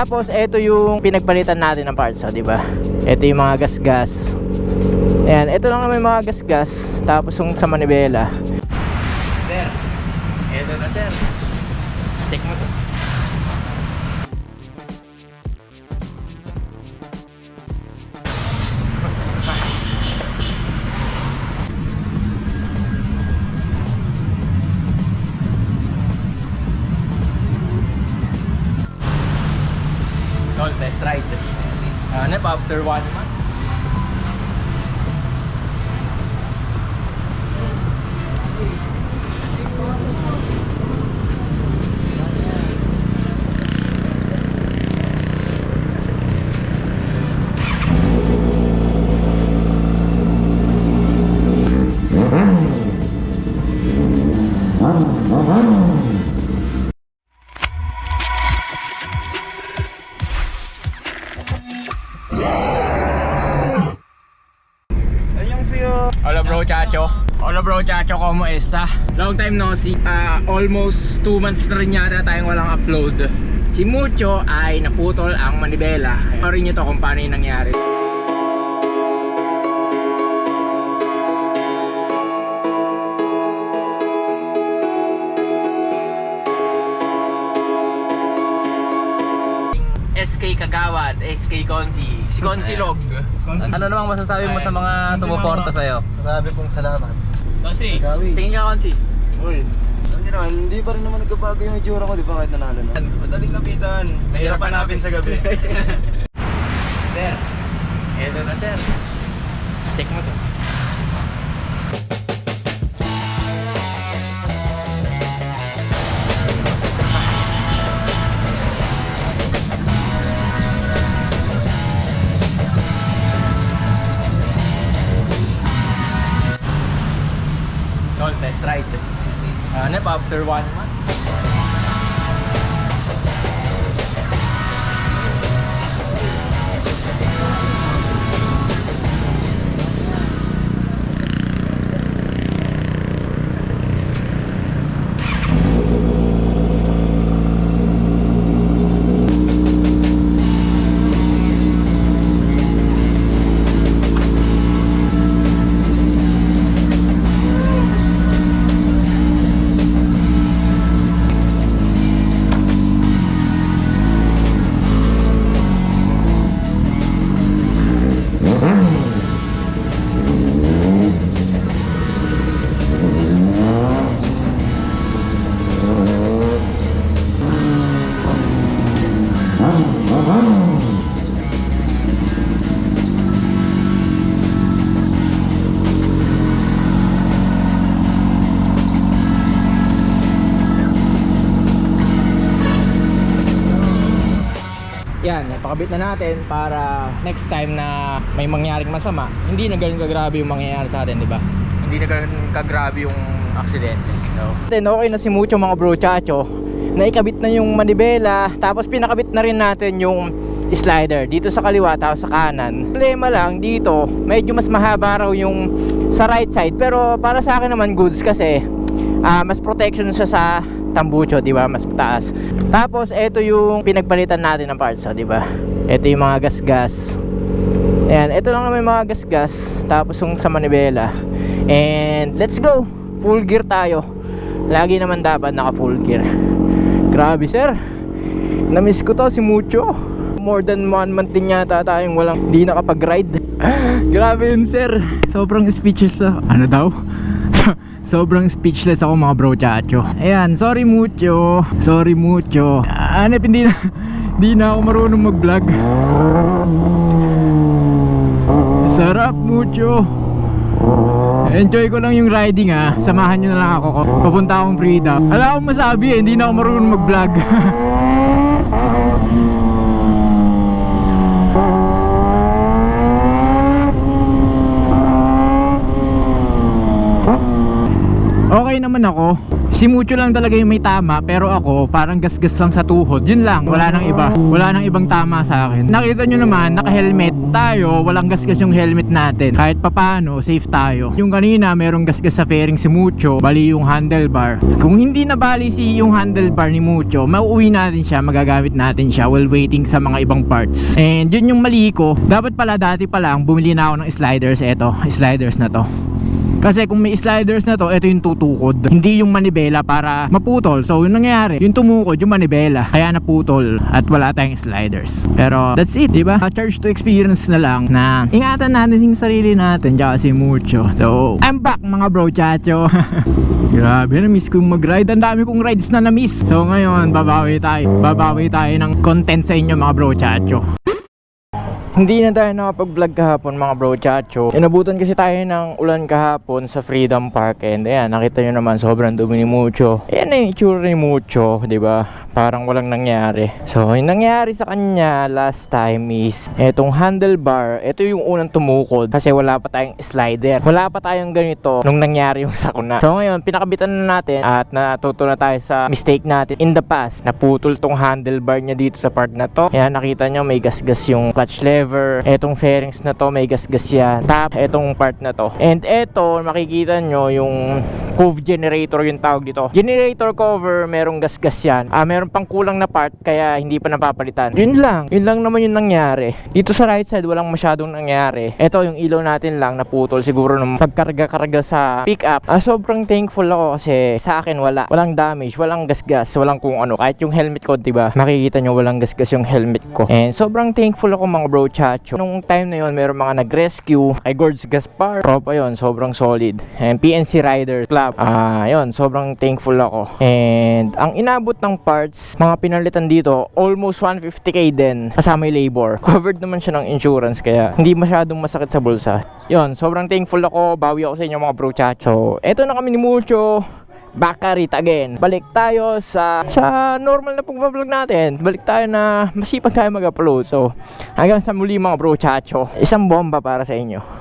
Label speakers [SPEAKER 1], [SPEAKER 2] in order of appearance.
[SPEAKER 1] Tapos ito yung pinagpalitan natin ng parts, di ba? Ito yung mga gas-gas. Ayan, ito lang naman yung mga gas-gas. Tapos yung sa manibela. Sir, ito na sir. Check mo to. Test ride. After 1 month. Hola bro Chacho, como esta? Long time no see. Almost 2 months na rin yata tayong walang upload. Si Mucho ay naputol ang manibela. Parin nyo to kung paano yung nangyari. SK Kagawad, SK Konsi, si Konsi Log.
[SPEAKER 2] Ano namang masasabi mo sa mga sumuporta sa'yo?
[SPEAKER 3] Marami pong salamat.
[SPEAKER 1] Konsi, tingin ka Konsi.
[SPEAKER 3] Uy, alam niyo naman, hindi pa rin naman nagbabago yung itsura ko, di ba, kahit nanalo na. Madaling lapitan, mahirap hanapin sa gabi.
[SPEAKER 1] Sir, eto na sir. Check mo to. Test ride. After 1 month. Yan, napakabit na natin para next time na may mangyaring masama, hindi na ganun kagrabe yung mangyayari sa atin, di ba? Hindi na ganun kagrabe yung aksidente. No? Then okay na si Mucho mga bro Chacho. Naikabit na yung manibela, tapos pinakabit na rin natin yung slider dito sa kaliwa tapos sa kanan. Problema lang dito, medyo mas mahaba raw yung sa right side, pero para sa akin naman goods kasi mas protection siya sa tambucho, di ba? Mas mataas. Tapos ito yung pinagpalitan natin ng parts, di ba? Ito yung mga gas-gas. Ayan, ito lang naman yung mga gas-gas. Tapos yung sa manibela. And let's go. Full gear tayo. Lagi naman dapat naka full gear. Grabe sir. Na-miss ko to si Mucho. More than 1 month din yata tayong walang di nakapag-ride. Grabe yun sir. Sobrang speechless na. Ano daw? Sobrang speechless ako mga bro Chacho. Ayan, sorry Mucho. Sorry Mucho. Hindi na ako marunong mag-vlog. Sarap Mucho. Enjoy ko lang yung riding ha. Samahan nyo na lang ako. Papunta akong freedom. Wala akong masabi eh. Hindi na ako marunong mag-vlog. Okay naman ako. Si Mucho lang talaga yung may tama, pero ako parang gasgas lang sa tuhod. Yun lang, wala nang iba. Wala nang ibang tama sa akin. Nakita nyo naman, naka-helmet tayo, walang gasgas yung helmet natin. Kahit papano, safe tayo. Yung kanina, merong gasgas sa fairing si Mucho, bali yung handlebar. Kung hindi nabali yung handlebar ni Mucho, mauuwi natin siya, magagamit natin siya while waiting sa mga ibang parts. And yun yung mali ko. Dapat pala, dati pa lang, bumili na ako ng sliders. Eto, sliders na to. Kasi kung may sliders na to, ito yung tutukod. Hindi yung manibela para maputol. So yung nangyayari, yung tumukod, yung manibela. Kaya naputol at wala tayong sliders. Pero that's it, diba? Charge to experience na lang na ingatan natin yung sarili natin. Tsaka si Mucho. So, I'm back mga bro chacho. Grabe, na-miss kong mag-ride. Ang dami kong rides na na-miss. So ngayon, babawi tayo. Babawi tayo ng content sa inyo mga bro chacho. Hindi na tayo nakapag-vlog kahapon mga bro chacho. Inabutan kasi tayo ng ulan kahapon sa Freedom Park. And ayan, nakita nyo naman sobrang dumi ni Mucho. Ayan na yung itsura ni Mucho, diba? Parang walang nangyari. So, yung nangyari sa kanya last time is etong handlebar, ito yung unang tumukod kasi wala pa tayong slider. Wala pa tayong ganito nung nangyari yung sakuna. So ngayon, pinakabitan na natin at natuto na tayo sa mistake natin in the past. Naputol tong handlebar niya dito sa part na to. Ayan, nakita nyo may gasgas yung clutch lever. Etong fairings na to, may gasgas yan. Tap, etong part na to. And eto, makikita nyo yung cove generator yung tawag dito. Generator cover, merong gasgas yan. Meron pang kulang na part kaya hindi pa napapalitan. Yun lang naman yung nangyari. Dito sa right side walang masyadong nangyari. Ito yung ilaw natin lang naputol siguro nung pagkarga-karga sa pick up. Sobrang thankful ako kasi sa akin walang damage, walang gasgas, walang kung ano. Kahit yung helmet ko, diba? Makikita nyo walang gasgas yung helmet ko. And sobrang thankful ako mga bro chacho. Nung time na yon meron mga nag-rescue kay Gords Gaspar. Tropa yon, sobrang solid. And PNC Rider Club. Yun, sobrang thankful ako. And ang inabot ng parts, mga pinalitan dito, almost 150k din. Kasama yung labor. Covered naman siya ng insurance kaya hindi masyadong masakit sa bulsa. Yun, sobrang thankful ako. Bawi ako sa inyo mga bro chat. So, eto na kami ni Mucho. Back at it again. Balik tayo sa normal na pag-vlog natin. Balik tayo na masipag tayo mag-upload. So, hanggang sa muli mga bro chacho. Isang bomba para sa inyo.